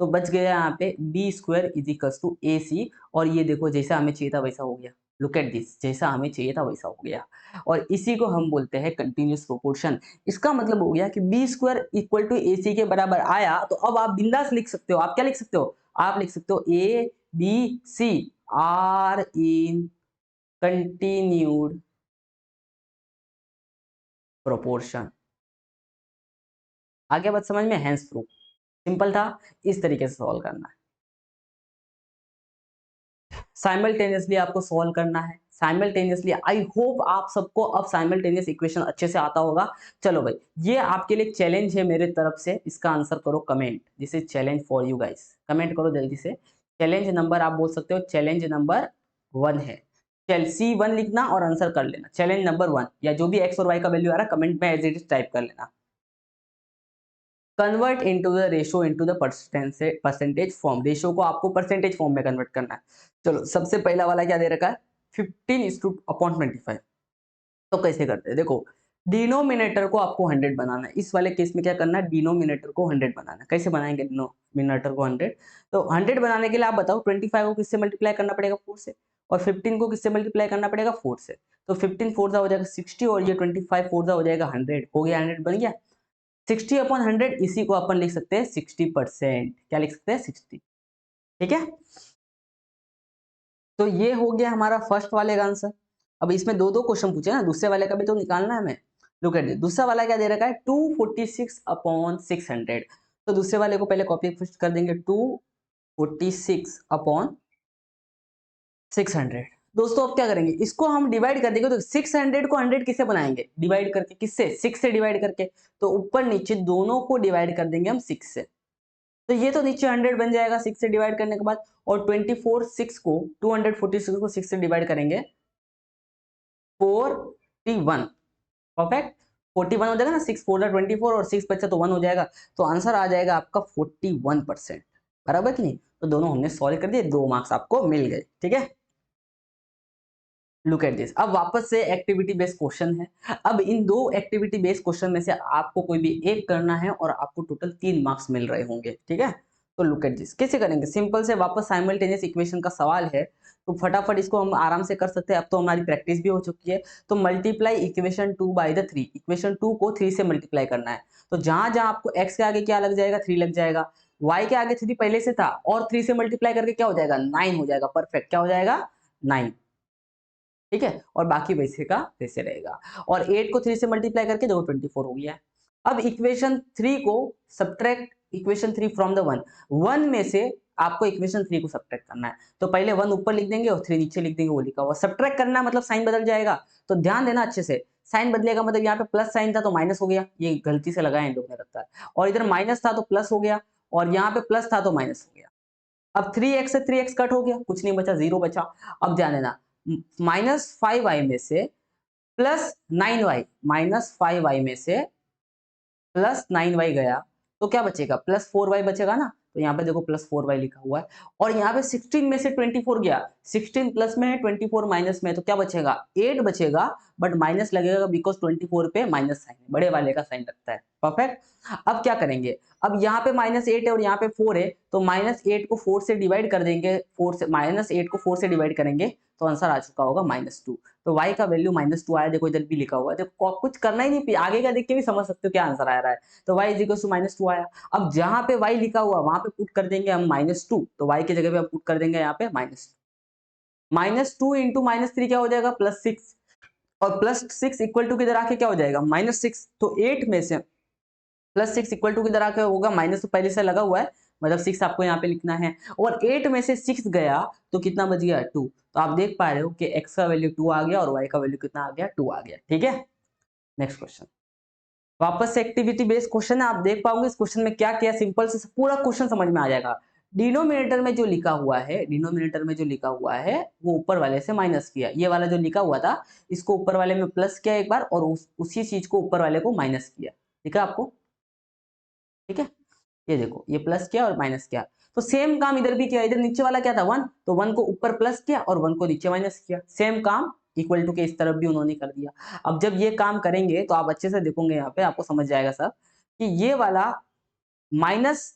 तो बच गया यहाँ पे B square is equal to A C. और ये देखो जैसा हमें चाहिए था वैसा हो गया। लुक एट दिस, जैसा हमें चाहिए था वैसा हो गया। और इसी को हम बोलते हैं कंटिन्यूअस प्रोपोर्शन। इसका मतलब हो गया कि B square equal to A सी के बराबर आया, तो अब आप बिंदास लिख सकते हो। आप क्या लिख सकते हो, आप लिख सकते हो a B C are in continued proportion. आगे बात समझ में, हैंस प्रूफ सिंपल था, इस तरीके से सॉल्व करना है। साइमल्टेनियसली आपको सॉल्व करना है, साइमल्टेनियसली। आई होप आप सबको अब साइमल्टेनियस इक्वेशन अच्छे से आता होगा। चलो भाई, ये आपके लिए चैलेंज है मेरे तरफ से, इसका आंसर करो comment, this is challenge for you guys. Comment करो जल्दी से। चैलेंज नंबर आप बोल सकते हो, चैलेंज नंबर 1 है। चल C1 लिखना और आंसर कर लेना, चैलेंज नंबर 1, या जो भी एक्स और वाई का वैल्यू आ रहा है कमेंट में एज इट इज टाइप कर लेना। Convert into the ratio into the percentage form. Ratio को आपको परसेंटेज फॉर्म में कन्वर्ट करना है। चलो, सबसे पहला वाला क्या दे रखा है, 15:25। तो कैसे करते हैं, देखो डिनोमिनेटर को आपको 100 बनाना है। इस वाले केस में क्या करना है, डिनोमिनेटर को 100 बनाना है। कैसे बनाएंगे डिनोमिनेटर को 100, तो 100 बनाने के लिए आप बताओ 25 को किससे मल्टीप्लाई करना पड़ेगा, 4 से, और 15 को किससे मल्टीप्लाई करना पड़ेगा, 4 से। तो 15 4 हो जाएगा 60, और ये 25 4 हो जाएगा 100। हो गया, 100 बन गया। 60/100, इसी को अपन लिख सकते हैं 60%। क्या लिख सकते हैं, 60। ठीक है, तो ये हो गया हमारा फर्स्ट वाले का आंसर। अब इसमें दो दो क्वेश्चन पूछे ना, दूसरे वाले का भी तो निकालना है हमें। लुक एट, दूसरा वाला क्या दे रखा है, 246/600। तो दूसरे वाले को पहले कॉपी पेस्ट कर देंगे, 246/600। दोस्तों अब क्या करेंगे, इसको हम डिवाइड कर देंगे। तो 600 को 100 किससे बनाएंगे, डिवाइड करके, किससे, 6 से डिवाइड करके। तो ऊपर नीचे दोनों को डिवाइड कर देंगे हम 6 से। तो ये तो नीचे 100 बन जाएगा 6 से डिवाइड करने के बाद। और 246 को 6 से डिवाइड करेंगे, 41। परफेक्ट, 41 हो जाएगा ना, 6 4 24, और 6 बचा तो 1 हो जाएगा। तो आंसर आ जाएगा आपका 41%। बराबर कि नहीं। तो दोनों हमने सॉल्व कर दिए, 2 मार्क्स आपको मिल गए। ठीक है, लुक एट दिस। अब वापस से एक्टिविटी बेस्ड क्वेश्चन है। अब इन दो एक्टिविटी बेस्ड क्वेश्चन में से आपको कोई भी एक करना है और आपको टोटल 3 मार्क्स मिल रहे होंगे। ठीक है, तो लुक एट दिस कैसे करेंगे। सिंपल से वापस साइमल्टेनियस इक्वेशन का सवाल है, तो फटाफट इसको हम आराम से कर सकते हैं। अब तो हमारी प्रैक्टिस भी हो चुकी है। तो multiply equation 2 by the 3, equation 2 को 3 से मल्टीप्लाई करना है। तो जहां जहां आपको x के आगे क्या लग जाएगा, 3 लग जाएगा, y के आगे 3 पहले से था और 3 से मल्टीप्लाई करके क्या हो जाएगा, 9 हो जाएगा। परफेक्ट, क्या हो जाएगा, 9। ठीक है, और बाकी वैसे का वैसे रहेगा। और 8 को 3 से मल्टीप्लाई करके देखो 24 हो गया है। अब इक्वेशन 3 को सब्ट्रैक्ट इक्वेशन 3 फ्रॉम द 1, 1 में से आपको इक्वेशन 3 को सब्ट्रैक्ट करना है। तो पहले 1 ऊपर लिख देंगे और 3 नीचे लिख देंगे, वो लिखा हुआ। सब्ट्रैक्ट करना मतलब साइन बदल जाएगा, तो ध्यान देना अच्छे से। साइन बदलेगा मतलब यहाँ पे प्लस साइन था तो माइनस हो गया, ये गलती से लगाया इन लोग ने लगता है। और इधर माइनस था तो प्लस हो गया, और यहाँ पे प्लस था तो माइनस हो गया। अब 3x से 3x कट हो गया, कुछ नहीं बचा, 0 बचा। अब ध्यान देना, -5y में से प्लस 9y, -5y में से प्लस 9y गया तो क्या बचेगा, प्लस 4y बचेगा ना। तो यहाँ पे देखो प्लस 4y लिखा हुआ है। और यहाँ पे 16 में से 24 गया, 16 प्लस में है, 24 माइनस में है, तो क्या बचेगा, 8 बचेगा। बट माइनस लगेगा बिकॉज 24 पे माइनस साइन, बड़े वाले का साइन लगता है। परफेक्ट। अब क्या करेंगे, अब यहाँ पे -8 है और यहाँ पे 4 है, तो -8 को 4 से डिवाइड कर देंगे, 4 से -8 को 4 से डिवाइड करेंगे तो आंसर आ चुका होगा -2। तो y का वैल्यू -2 आया, देखो इधर भी लिखा हुआ है। देखो कुछ करना ही नहीं, आगे का देख के भी समझ सकते हो क्या आंसर आ रहा है। तो y -2 आया। अब जहां पे y लिखा हुआ वहां पे पुट कर देंगे हम -2, तो y की जगह पे हम पुट कर देंगे यहाँ पे -2 इंटू -3 क्या हो जाएगा, +6। और +6 इक्वल टू किधर आके क्या हो जाएगा, -6। तो 8 में से +6 इक्वल टू किधर आके होगा, माइनस तो पहले से लगा हुआ है, मतलब 6 आपको यहाँ पे लिखना है। और 8 में से 6 गया तो कितना बच गया, 2। तो आप देख पा रहे हो कि x का वैल्यू 2 आ गया और y का वैल्यू कितना आ गया, 2 आ गया। ठीक है, नेक्स्ट क्वेश्चन। वापस से एक्टिविटी बेस्ड क्वेश्चन है, आप देख पाओगे इस क्वेश्चन में क्या किया। सिंपल से पूरा क्वेश्चन समझ में आ जाएगा। डिनोमिनेटर में जो लिखा हुआ है, डिनोमिनेटर में जो लिखा हुआ है वो ऊपर वाले से माइनस किया। ये वाला जो लिखा हुआ था इसको ऊपर वाले में प्लस किया एक बार, और उसी चीज को ऊपर वाले को माइनस किया। ठीक है आपको, ठीक है, ये देखो ये प्लस किया और माइनस किया। तो सेम काम इधर भी किया। इधर नीचे वाला क्या था, 1, तो 1 को ऊपर प्लस किया और 1 को नीचे माइनस किया। सेम काम इक्वल टू के इस तरफ भी उन्होंने कर दिया। अब जब ये काम करेंगे तो आप अच्छे से देखोगे, यहाँ पे आपको समझ जाएगा सब कि ये वाला माइनस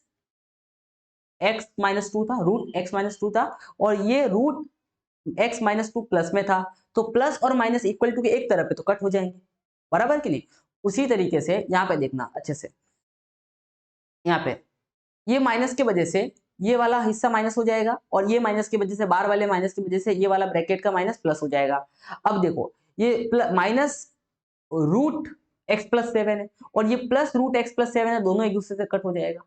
x-2 था, √x-2 था, और ये √x-2 प्लस में था। तो प्लस और माइनस इक्वल टू के एक तरफ है तो कट हो जाएंगे, बराबर कि नहीं। उसी तरीके से यहाँ पे देखना अच्छे से, यहाँ पे ये माइनस की वजह से ये वाला हिस्सा माइनस हो जाएगा, और ये माइनस की वजह से, बार वाले माइनस की वजह से ये वाला ब्रैकेट का माइनस प्लस हो जाएगा। अब देखो ये माइनस √x+7 है और ये प्लस √x+7 है, दोनों एक दूसरे से कट हो जाएगा,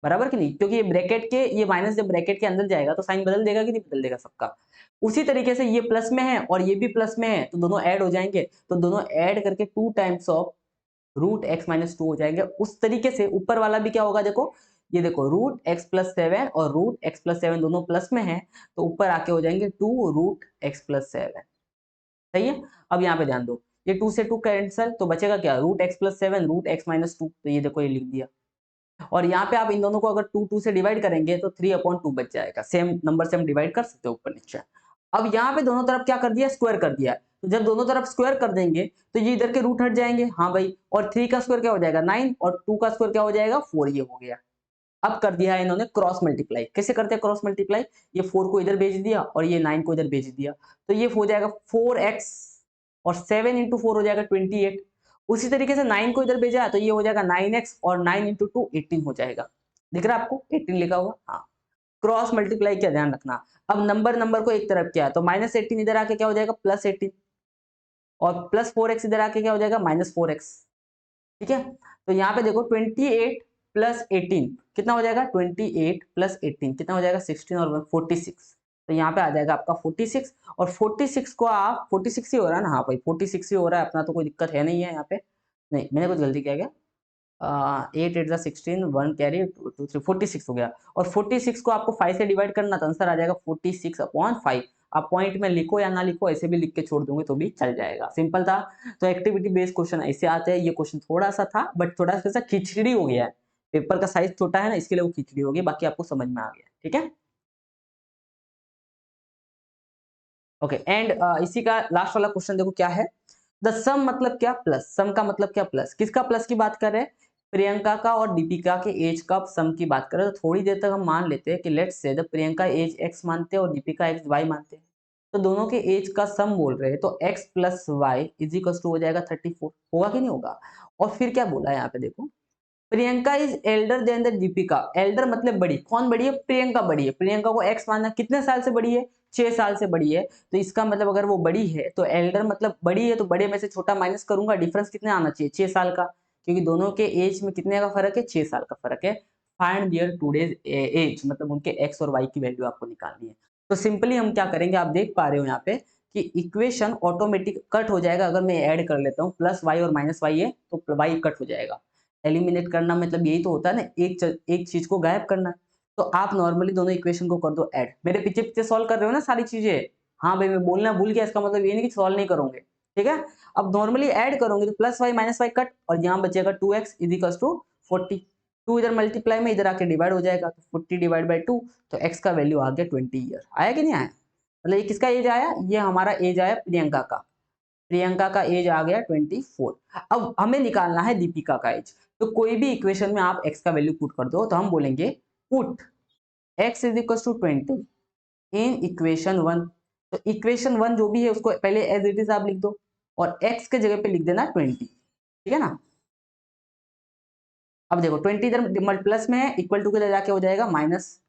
बराबर कि नहीं। क्योंकि ये ब्रैकेट के, ये माइनस जब ब्रैकेट के अंदर जाएगा तो साइन बदल देगा कि नहीं बदल देगा सबका। उसी तरीके से ये प्लस में है और ये भी प्लस में है, तो दोनों ऐड हो जाएंगे। तो दोनों ऐड करके 2 टाइम्स ऑफ √x-2 हो जाएंगे। उस तरीके से ऊपर वाला भी क्या होगा, देखो ये देखो √x+7 और √x+7 दोनों प्लस में है, तो ऊपर आके हो जाएंगे 2 √x+7। सही है। अब यहाँ पे ध्यान दो, ये 2 से 2 कैंसिल, तो बचेगा क्या, √x+7 √x-2। तो ये देखो ये लिख दिया। और यहाँ पे आप इन दोनों को अगर 2 से डिवाइड करेंगे तो 3/2 बच जाएगा। सेम नंबर से हम डिवाइड कर सकते हो ऊपर नीचे। अब यहाँ पे दोनों तरफ क्या कर दिया, स्क्वायर कर दिया। तो जब दोनों तरफ स्क्वायर कर देंगे तो ये इधर के रूट हट जाएंगे, हाँ भाई। और 3 का स्क्वायर क्या हो जाएगा, 9, और 2 का स्क्वायर क्या हो जाएगा, 4। ये हो गया। अब कर दिया है इन्होंने क्रॉस मल्टीप्लाई। कैसे करते हैं क्रॉस मल्टीप्लाई, ये 4 को इधर भेज दिया और ये 9 को इधर भेज दिया, तो ये हो जाएगा 4x, और 7 इंटू 4 हो जाएगा 28। उसी तरीके से 9 को इधर भेजा तो ये हो जाएगा 9x, और 9 इंटू 2 18 हो जाएगा। दिख रहा है आपको 18 लिखा हुआ, हाँ। क्रॉस मल्टीप्लाई का ध्यान रखना। अब नंबर को एक तरफ किया है तो -18 इधर आके क्या हो जाएगा, +18, और +4x इधर आके क्या हो जाएगा, -4x। ठीक है, तो यहाँ पे देखो 28 प्लस 18 कितना हो जाएगा, 28 प्लस 18 कितना हो जाएगा, 16 और 1 46। तो यहाँ पे आ जाएगा आपका 46। और 46 को आप 46 ही हो रहा है ना, हाँ भाई 46 ही हो रहा है अपना, तो कोई दिक्कत है नहीं है यहाँ पे। नहीं, मैंने कुछ गलती किया क्या, 8 8 16, 1 कैरी 2 2 3 46 हो गया। और 46 को आपको 5 से डिवाइड करना तो आंसर आ जाएगा 46/5। आप पॉइंट में लिखो या ना लिखो, ऐसे भी लिख के छोड़ दूंगे तो भी चल जाएगा, सिंपल था। तो एक्टिविटी बेस्ड क्वेश्चन ऐसे आते हैं। ये क्वेश्चन थोड़ा सा था बट थोड़ा सा खिचड़ी हो गया है, पेपर का साइज छोटा है ना, इसके लिए वो खिचड़ी होगी, बाकी आपको समझ में आ गया, ठीक है। ओके एंड इसी का लास्ट वाला क्वेश्चन देखो क्या है। द सम मतलब क्या, प्लस, सम का मतलब क्या प्लस, किसका प्लस की बात कर रहे हैं, प्रियंका का और दीपिका के एज का सम की बात कर रहे हैं। तो थोड़ी देर तक हम मान लेते हैं कि let's say the Priyanka as x मानते हैं और दीपिका एक्स वाई मानते हैं, तो दोनों के एज का सम बोल रहे हैं, तो x plus y is equal to हो जाएगा 34, होगा कि नहीं होगा। और फिर क्या बोला है यहाँ पे देखो, Priyanka is elder than the Deepika, elder मतलब बड़ी, कौन बड़ी है, प्रियंका बड़ी है, प्रियंका को एक्स मानना, कितने साल से बड़ी है, 6 साल से बड़ी है, तो इसका मतलब अगर वो बड़ी है तो एल्डर मतलब बड़ी है, तो बड़े में से छोटा माइनस करूंगा, डिफरेंस कितने आना चाहिए, 6 साल का, क्योंकि दोनों के एज में कितने का फर्क है, 6 साल का फर्क है। फाइंड देयर टुडेज एज, मतलब उनके एक्स और वाई की वैल्यू आपको निकालनी है। तो सिंपली हम क्या करेंगे, आप देख पा रहे हो यहाँ पे कि इक्वेशन ऑटोमेटिक कट हो जाएगा, अगर मैं ऐड कर लेता हूँ प्लस वाई और माइनस वाई है तो वाई कट हो जाएगा। एलिमिनेट करना मतलब यही तो होता है ना, एक चीज को गायब करना। तो आप नॉर्मली दोनों इक्वेशन को कर दो ऐड, मेरे पीछे पीछे सॉल्व कर रहे हो ना सारी चीजें। हाँ भाई मैं बोलना भूल गया, इसका मतलब ये नहीं कि सॉल्व नहीं करोगे, ठीक है। अब नॉर्मली ऐड करोगे तो plus y minus y cut, और यहाँ बचेगा 2x इज इक्वल टू 40, 2 इधर मल्टीप्लाई में इधर आके डिवाइड हो जाएगा, तो 40 डिवाइड बाई 2, तो x का वैल्यू आ गया 20 ईयर, आया कि नहीं आया। मतलब ये किसका एज आया, ये हमारा एज आया प्रियंका का, प्रियंका का एज आ गया 24। अब हमें निकालना है दीपिका का एज, तो कोई भी इक्वेशन में आप x का वैल्यू पुट कर दो, तो हम बोलेंगे put x is equal to 20 in equation 1। तो इक्वेशन 1 जो भी है उसको पहले एज इट इज आप लिख दो, और x के जगह पे लिख देना 20, ठीक है ना। अब देखो 20 इधर प्लस में है, इक्वल टू के इधर जाके हो जाएगा माइनस,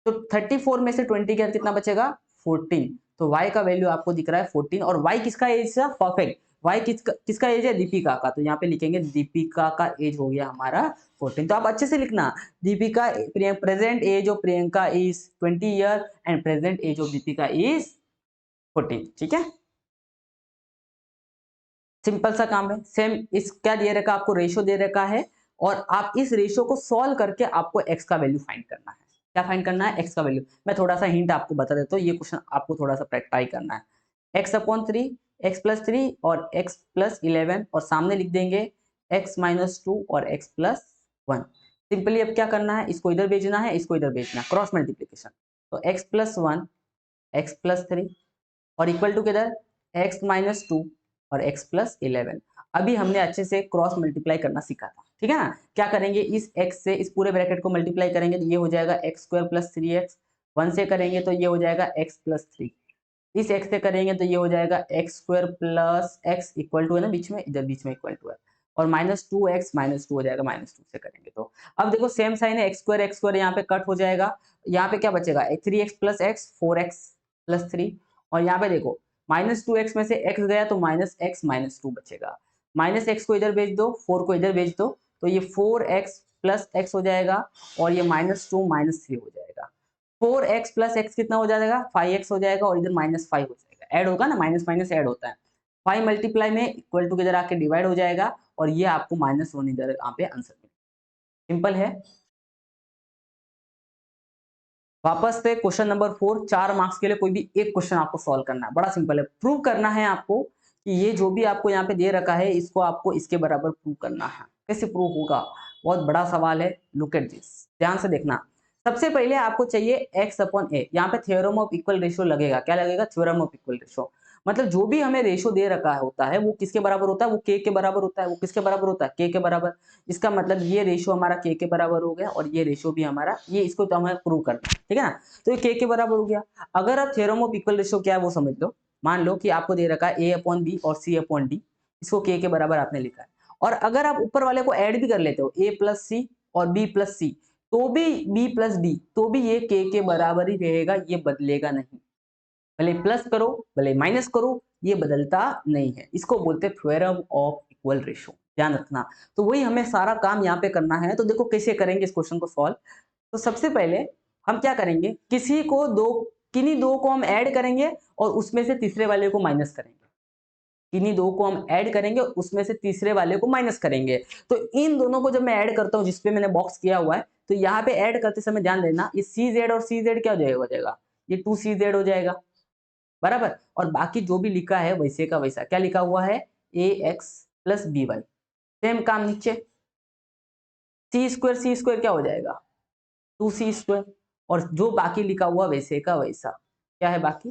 तो 34 में से 20 के बाद कितना बचेगा 14, तो y का वैल्यू आपको दिख रहा है 14, और y किसका एज था, परफेक्ट, y किसका एज है, दीपिका का, तो यहाँ पे लिखेंगे दीपिका का एज हो गया हमारा 14। तो आप अच्छे से लिखना, Deepika present age of Priyanka is 20 year and present age of Deepika is 14, ठीक है। सिंपल सा काम है, सेम इस क्या दे रखा आपको, रेशो दे रखा है, और आप इस रेशो को सॉल्व करके आपको x का वैल्यू फाइंड करना है। क्या फाइंड करना है, x का वैल्यू। मैं थोड़ा सा हिंट आपको बता देता हूँ, ये क्वेश्चन आपको थोड़ा सा ट्राई करना है। x/3, x+3 और x+11, और सामने लिख देंगे x-2 और x+1। सिंपली अब क्या करना है, इसको इधर भेजना है, इसको इधर भेजना है, क्रॉस मल्टीप्लीकेशन, तो x+1 x+3 और इक्वल टू किधर, x-2 और x+11। अभी हमने अच्छे से क्रॉस मल्टीप्लाई करना सीखा था, ठीक है ना। क्या करेंगे, इस x से इस पूरे ब्रैकेट को मल्टीप्लाई करेंगे तो ये हो जाएगा x² + 3x, 1 से करेंगे तो ये हो जाएगा x+3, इस x से करेंगे तो ये हो जाएगा x² + x इक्वल टू है ना, बीच में इधर बीच में इक्वल टू है, और -2x -2 हो जाएगा, -2 से करेंगे तो। अब देखो सेम साइन है, x² यहाँ पे कट हो जाएगा, यहाँ पे क्या बचेगा 3x + x 4x + 3, और यहाँ पे देखो -2x में से x गया तो -x -2 बचेगा, -x को इधर भेज दो, 4 को इधर भेज दो, तो ये 4x + x हो जाएगा, और ये -2 -3 हो जाएगा। 4x + x कितना हो जाएगा, 5x हो जाएगा, और इधर -5 हो जाएगा, ऐड होगा ना, माइनस माइनस ऐड होता है। 5 मल्टीप्लाई में इक्वल टू किधर आके डिवाइड हो जाएगा, और ये आपको -1 इधर यहाँ पे आंसर मिलेगा। सिंपल है। वापस से क्वेश्चन नंबर 4, 4 मार्क्स के लिए कोई भी एक क्वेश्चन आपको सॉल्व करना है, बड़ा सिंपल है। प्रूव करना है आपको कि ये जो भी आपको यहाँ पे दे रखा है, इसको आपको इसके बराबर प्रूव करना है। कैसे प्रूव होगा, बहुत बड़ा सवाल है। लुक एट दिस, ध्यान से देखना। सबसे पहले आपको चाहिए x/a, यहाँ पे थ्योरम ऑफ इक्वल रेशियो लगेगा। क्या लगेगा, थ्योरम ऑफ इक्वल रेशियो। मतलब जो भी हमें रेशियो दे रखा होता है वो किसके बराबर होता है, वो k के बराबर होता है। वो किसके बराबर होता है, k के बराबर। इसका मतलब ये रेशियो हमारा k के बराबर हो गया, और ये रेशियो भी हमारा, ये इसको तो हमें प्रूव करना है, ठीक है ना। तो ये k के बराबर हो गया। अगर आप थ्योरम ऑफ इक्वल रेशियो क्या है वो समझ लो, मान लो कि आपको दे रखा है a/b और c/d, इसको k के बराबर आपने लिखा है, और अगर आप ऊपर वाले को ऐड भी कर लेते हो a + c और b + c, तो भी b + d, तो भी ये k के बराबर ही रहेगा, ये बदलेगा नहीं। भले प्लस करो भले माइनस करो, ये बदलता नहीं है। इसको बोलते हैं थ्योरम ऑफ इक्वल रेशियो, ध्यान रखना। तो वही हमें सारा काम यहाँ पे करना है। तो देखो कैसे करेंगे इस क्वेश्चन को सॉल्व। तो सबसे पहले हम क्या करेंगे, किन्हीं दो को हम ऐड करेंगे और उसमें से तीसरे वाले को माइनस करेंगे। किन्हीं दो को हम ऐड करेंगे, उसमें से तीसरे वाले को माइनस करेंगे। तो इन दोनों को जब मैं ऐड करता हूँ, जिसपे मैंने बॉक्स किया हुआ है, तो यहाँ पे ऐड करते समय ध्यान देना, ये CZ और CZ क्या हो जाएगा, ये 2CZ हो जाएगा, बराबर। और बाकी जो भी लिखा है वैसे का वैसा, क्या लिखा हुआ है, AX + BY। सेम काम नीचे, सी स्क्वायर क्या हो जाएगा 2c², और जो बाकी लिखा हुआ वैसे का वैसा क्या है बाकी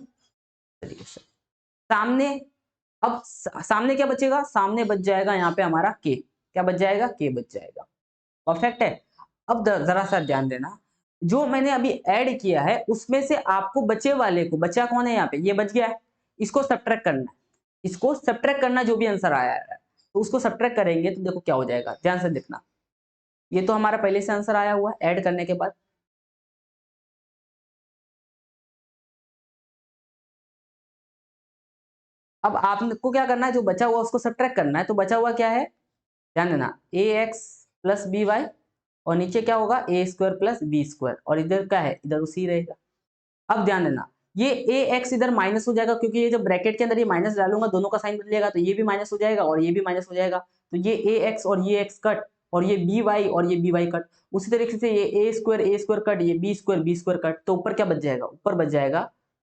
तरीके से। सामने अब सामने क्या बचेगा, सामने बच जाएगा यहाँ पे हमारा k, क्या बच जाएगा k बच जाएगा। परफेक्ट है। अब जरा सा ध्यान देना, जो मैंने अभी ऐड किया है उसमें से आपको बचे वाले को, बचा कौन है यहाँ पे, ये बच गया है, इसको सब्ट्रैक्ट करना है, इसको सब्ट्रैक्ट करना, जो भी आंसर आया है तो उसको सब्ट्रैक्ट करेंगे तो देखो क्या हो जाएगा, ध्यान से देखना। ये तो हमारा पहले से आंसर आया हुआ है ऐड करने के बाद, अब आपको क्या करना है, जो बचा हुआ उसको सब्ट्रैक्ट करना है, तो बचा हुआ क्या है, ध्यान देना, ए एक्स प्लस बी वाई, और नीचे क्या होगा ए स्क्वायर प्लस बी स्क्वायर, और इधर क्या है, इधर उसी रहेगा। अब ध्यान देना, ये ए एक्स इधर माइनस हो जाएगा, क्योंकि ये जब ब्रैकेट के अंदर ये माइनस डालूंगा दोनों का साइन बदलेगा, तो ये भी माइनस हो जाएगा और ये भी माइनस हो जाएगा, तो ये ए एक्स और ये एक्स कट, और ये बी वाई और ये बी वाई कट। उसी तरीके से ये ए स्क्वायर कट, ये बी स्क्वायर कट, तो ऊपर क्या बच जाएगा, ऊपर बच जाएगा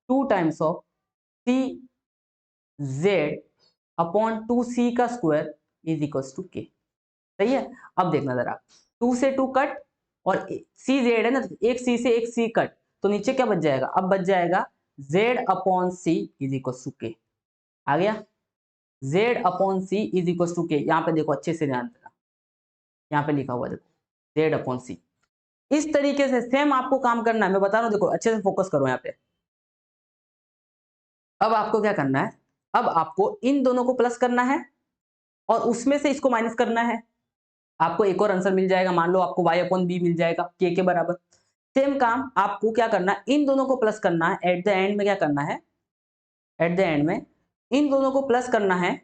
2 times of c z upon 2c का स्क्वायर इज इक्वल टू के। सही है। अब देखना जरा, 2 से 2 कट, और सी जेड है ना, तो एक सी से एक सी कट, तो नीचे क्या बच जाएगा, अब बच जाएगा z upon c is equal to k. आ गया, z upon c is equal to k. यहाँ पे देखो अच्छे से ध्यान देना, यहाँ पे लिखा हुआ देखो जेड अपॉन सी। इस तरीके से सेम आपको काम करना है, मैं बता रहा हूँ, देखो अच्छे से फोकस करो यहाँ पे। अब आपको क्या करना है, अब आपको इन दोनों को प्लस करना है और उसमें से इसको माइनस करना है, आपको एक और आंसर मिल जाएगा, मान लो आपको y अपॉन बी मिल जाएगा k के बराबर। सेम काम आपको क्या करना है, इन दोनों को प्लस करना है, एट द एंड में क्या करना है, एट द एंड में इन दोनों को प्लस करना है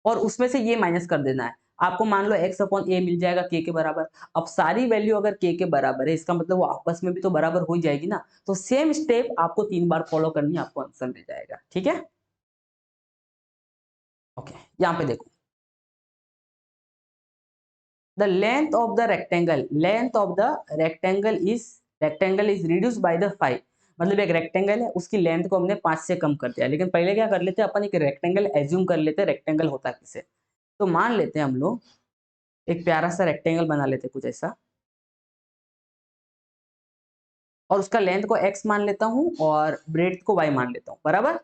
और उसमें से ये माइनस कर देना है। आपको मान लो x अपॉन ए मिल जाएगा k के बराबर। अब सारी वैल्यू अगर k के बराबर है, इसका मतलब वो आपस में भी तो बराबर हो ही जाएगी ना, तो सेम स्टेप आपको 3 बार फॉलो करनी है, आपको आंसर मिल जाएगा। ठीक है, ओके। यहाँ पे देखो, the length of the rectangle is reduced by the 5। मतलब एक रेक्टेंगल है, उसकी लेंथ को हमने 5 से कम कर दिया। लेकिन पहले क्या कर लेते हैं अपन, एक रेक्टेंगल एज्यूम कर लेते हैं, रेक्टेंगल होता है किसे, तो मान लेते हैं हम लोग एक प्यारा सा रेक्टेंगल बना लेते हैं कुछ ऐसा, और उसका लेंथ को x मान लेता हूं और ब्रेड्थ को y मान लेता हूं, बराबर।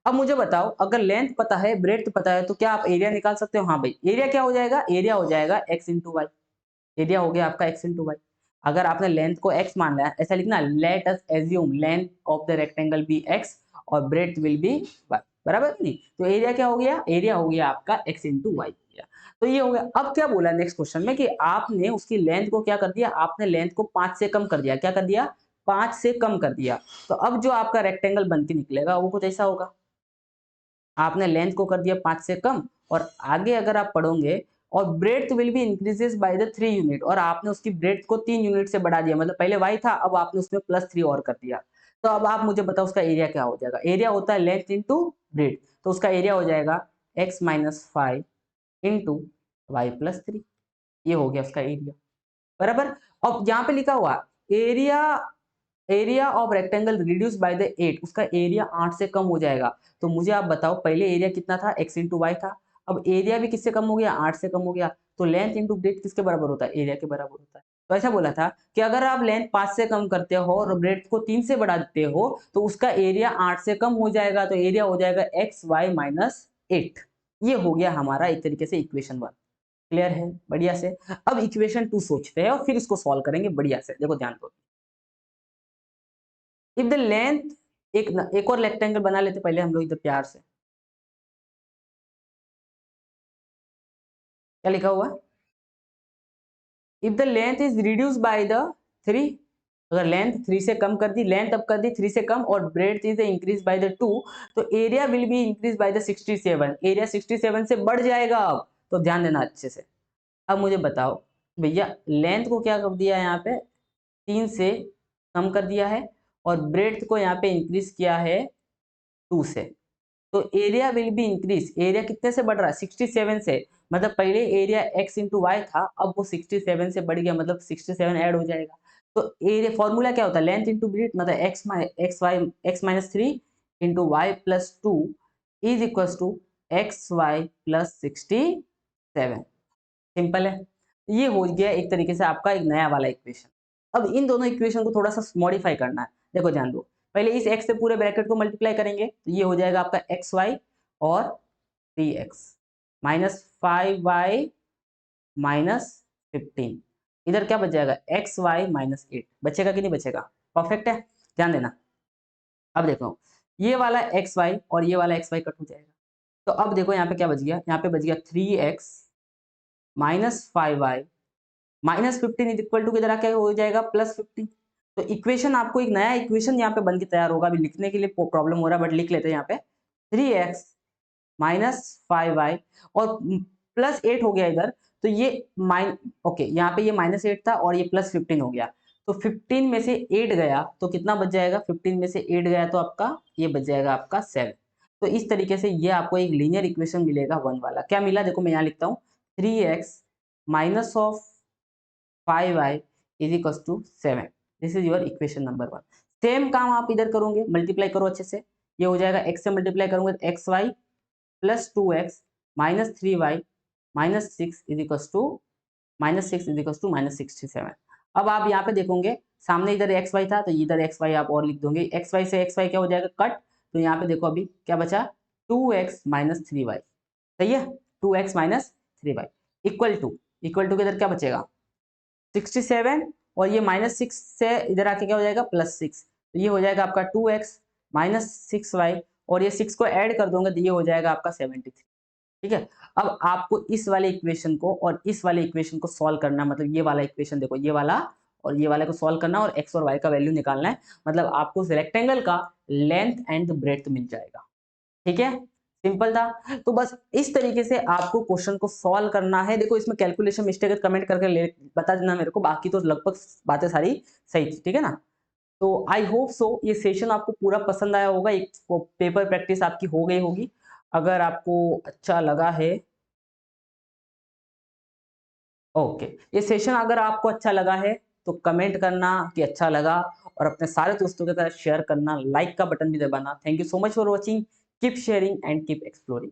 अब मुझे बताओ, अगर लेंथ पता है ब्रेड्थ पता है, तो क्या आप एरिया निकाल सकते हो, हाँ भाई, एरिया क्या हो जाएगा, एरिया हो जाएगा x इंटू वाई, एरिया हो गया आपका x इंटू वाई। अगर आपने लेंथ को x मान लिया, ऐसा लिखना, let us assume length of the rectangle be x और ब्रेड्थ विल बी y, बराबर नहीं, तो एरिया क्या हो गया, एरिया हो गया आपका x इंटू वाई। तो ये हो गया। अब क्या बोला नेक्स्ट क्वेश्चन में कि आपने उसकी लेंथ को क्या कर दिया, आपने लेंथ को 5 से कम कर दिया, क्या कर दिया, 5 से कम कर दिया। तो अब जो आपका रेक्टेंगल बन के निकलेगा वो कुछ ऐसा होगा, आपने लेंथ को कर दिया 5 से कम, और आगे अगर आप पढ़ोगे, और breadth will B increases by the 3 unit, और आपने उसकी ब्रेड्थ को 3 यूनिट से बढ़ा दिया, मतलब पहले y था, अब आपने उसमें +3 और कर दिया। तो अब आप मुझे बताओ उसका एरिया क्या हो जाएगा, एरिया होता है लेंथ इंटू ब्रेड्थ, तो उसका एरिया हो जाएगा x minus 5 into y plus 3, ये हो गया उसका एरिया, बराबर। अब यहाँ पे लिखा हुआ area, area of rectangle reduce by the 8, उसका एरिया 8 से कम हो जाएगा। तो मुझे आप बताओ, पहले एरिया कितना था, x इंटू वाई था, अब एरिया भी किससे कम हो गया, 8 से कम हो गया, तो लेंथ इंटू ब्रेड्थ किसके बराबर होता है, एरिया के बराबर होता है। तो ऐसा बोला था कि अगर आप लेंथ 5 से कम करते हो और ब्रेड्थ को 3 से बढ़ा देते हो, तो उसका एरिया 8 से कम हो जाएगा, तो एरिया हो जाएगा एक्स वाई माइनस 8। ये हो गया हमारा एक तरीके से इक्वेशन 1। क्लियर है, बढ़िया से। अब इक्वेशन 2 सोचते हैं और फिर इसको सॉल्व करेंगे बढ़िया से, देखो ध्यान दो। इफ द लेंथ, एक और रेक्टेंगल बना लेते पहले हम लोग इधर प्यार से, क्या लिखा हुआ, if the length is reduce by the 3, अगर लेंथ 3 से कम कर दी, लेंथ अब कर दी 3 से कम, और breadth is increase by the 2, तो area will be increase by the 67, area 67 से बढ़ जाएगा। अब तो ध्यान देना अच्छे से। अब मुझे बताओ भैया, लेंथ को क्या कर दिया यहाँ पे, 3 से कम कर दिया है, और ब्रेड्थ को यहाँ पे इंक्रीज किया है 2 से, तो area will be increase, area कितने से बढ़ रहा है, 67 से, मतलब पहले एरिया x इंटू वाई था, अब वो 67 से बढ़ गया, मतलब 67 ऐड हो जाएगा। तो एरिया फॉर्मूला क्या होता है, लेंथ इंटू ब्रेड्थ, मतलब x minus 3 into y plus 2 is equal to x y plus 67। Simple है। ये हो गया एक तरीके से आपका एक नया वाला इक्वेशन। अब इन दोनों इक्वेशन को थोड़ा सा मॉडिफाई करना है। देखो ध्यान दो, पहले इस x से पूरे ब्रैकेट को मल्टीप्लाई करेंगे तो ये हो जाएगा आपका xy और 3x माइनस 5y माइनस 15। इधर क्या बच जाएगा xy माइनस 8 बचेगा कि नहीं बचेगा? परफेक्ट है, ध्यान देना। अब देखो ये वाला xy और ये वाला xy कट हो जाएगा, तो अब देखो यहाँ पे क्या बच गया, यहाँ पे बच गया 3x minus 5y minus 15 is equal to किधर आके हो जाएगा +15। तो इक्वेशन आपको एक नया इक्वेशन यहाँ पे बन के तैयार होगा। अभी लिखने के लिए प्रॉब्लम हो रहा है बट लिख लेते हैं यहाँ पे 3x माइनस 5y और +8 हो गया इधर, तो ये ओके यहाँ पे ये -8 था और ये +15 हो गया, तो 15 में से 8 गया तो कितना बच जाएगा? 15 में से 8 गया तो आपका ये बच जाएगा आपका 7। तो इस तरीके से ये आपको एक लीनियर इक्वेशन मिलेगा 1 वाला। क्या मिला? देखो मैं यहाँ लिखता हूँ 3x minus of 5y is equal to 7। This is your equation number 1। Same काम आप इधर करोगे, मल्टीप्लाई करो अच्छे से। ये हो जाएगा x से मल्टीप्लाई करूंगे तो xy plus 2x minus 3y minus 6 is equal to minus 67। अब आप यहाँ पे देखोगे सामने इधर xy था तो इधर xy आप और लिख दोगे, xy से xy क्या हो जाएगा कट, तो यहाँ पे देखो अभी क्या बचा 2x माइनस 3y। सही है, 2x minus 3y equal to के इधर क्या बचेगा 67 और ये -6 से इधर आके क्या हो जाएगा +6, तो ये हो जाएगा आपका 2x माइनस 6y और ये 6 को ऐड कर दोगे तो ये हो जाएगा आपका 73। ठीक है, अब आपको इस वाले इक्वेशन को और इस वाले इक्वेशन को सॉल्व करना, मतलब ये वाला इक्वेशन देखो ये वाला और ये वाले को सॉल्व करना और x और y का वैल्यू निकालना है, मतलब आपको रेक्टेंगल का लेंथ एंड ब्रेड्थ मिल जाएगा। ठीक है, सिंपल था। तो बस इस तरीके से आपको क्वेश्चन को सॉल्व करना है। देखो इसमें कैलकुलेशन मिस्टेक है कमेंट करके बता देना मेरे को, बाकी तो लगभग बातें सारी सही थी। ठीक है ना, तो आई होप सो ये सेशन आपको पूरा पसंद आया होगा, एक पेपर प्रैक्टिस आपकी हो गई होगी। अगर आपको अच्छा लगा है, ओके, ये सेशन अगर आपको अच्छा लगा है तो कमेंट करना कि अच्छा लगा और अपने सारे दोस्तों के साथ शेयर करना, लाइक का बटन भी दबाना। Thank you so much for watching, keep sharing and keep exploring.